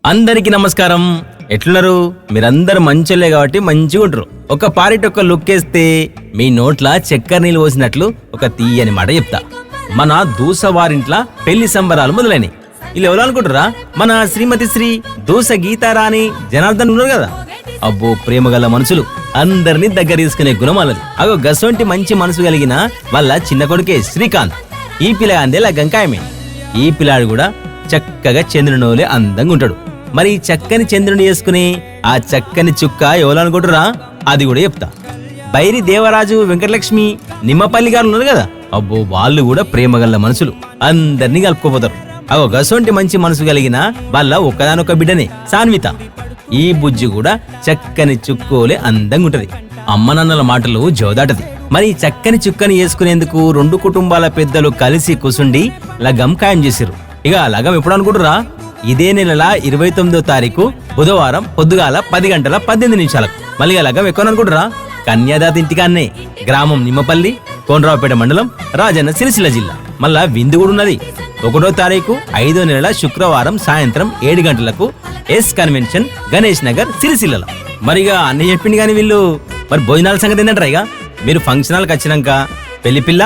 అందరికీ నమస్కారం. ఎట్లున్నారు? మీరందరూ మంచోళ్ళే కాబట్టి మంచిగా ఉంటారు. ఒక పారిటొక్క లుక్ వేస్తే మీ నోట్ల చక్కెర నీళ్ళు పోసినట్లు ఒక తీయని మాట చెప్తా. మన దూసవారింట్ల పెళ్లి సంబరాలు మొదలైనవి. వీళ్ళు ఎవరు అనుకుంటారా? మన శ్రీమతి శ్రీ దూస గీతారాణి జనార్దన్ ఉన్నారు కదా. అబ్బో, ప్రేమగల మనుషులు, అందరినీ దగ్గర తీసుకునే గుణమాలది. అగో గసొంటి మంచి మనసు కలిగిన వాళ్ళ చిన్న కొడుకే శ్రీకాంత్. ఈ పిల్లగాందే లగ్గంకాయమే. ఈ పిల్లాడు కూడా చక్కగా చంద్రునోలే అందంగా ఉంటాడు. మరి ఈ చక్కని చంద్రుని వేసుకుని ఆ చక్కని చుక్క ఎవరనుకుంటురా? అది కూడా చెప్తా. బైరి దేవరాజు, వెంకటలక్ష్మి, నిమ్మపల్లి గారు ఉన్నారు కదా. అబ్బో, వాళ్ళు కూడా ప్రేమగల్ల మనుషులు, అందరినీ కలుపుకోపోతారు. అగో గసొంటి మంచి మనసు కలిగిన వాళ్ళ ఒక్కదానొక్క బిడ్డనే సాన్విత. ఈ బుజ్జి కూడా చక్కని చుక్కోలే అందంగా ఉంటది. అమ్మ నాన్నల మాటలు జోదాటది. మరి ఈ చక్కని చుక్కని వేసుకునేందుకు రెండు కుటుంబాల పెద్దలు కలిసి కూసుండి లగ్గం ఖాయం చేసిర్రు. ఇక లగ్గం ఎప్పుడు అనుకుంటురా? ఇదే నెల 29వ తారీఖు బుధవారం పొద్దుగాల 10:18 మళ్ళీ లగ్గం ఎక్కువ అనుకుంటురా? కన్యాదాత ఇంటికాన్నే, గ్రామం నిమ్మపల్లి, కోనరావుపేట మండలం, రాజన్న సిరిసిల్ల జిల్లా. మళ్ళా విందు కూడా ఉన్నది. 1వ తారీఖు 5వ నెల శుక్రవారం సాయంత్రం 7 గంటలకు ఎస్ కన్వెన్షన్, గణేష్ నగర్, సిరిసిల్ల. మరిగా అన్నీ చెప్పింది కానీ వీళ్ళు మరి భోజనాల సంగతి ఏంటంటారా? ఇక మీరు ఫంక్షన్ హాల్కి వచ్చినాక పెళ్లిపిల్ల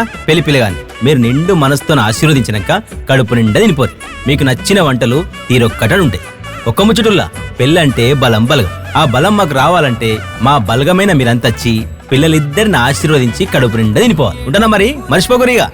గాని మీరు నిండు మనసుతో ఆశీర్వదించినాక కడుపు నిండా తినిపోరు. మీకు నచ్చిన వంటలు తీరొక్కటడు ఉంటాయి. ఒక్క ముచ్చటుల్లా, పెళ్ళంటే బలం బలగం. ఆ బలం మాకు రావాలంటే మా బలగమైన మీరంతొచ్చి పిల్లలిద్దరిని ఆశీర్వదించి కడుపు నిండా తినిపోవాలి. ఉంటానా? మరి మర్చిపోకరిగా.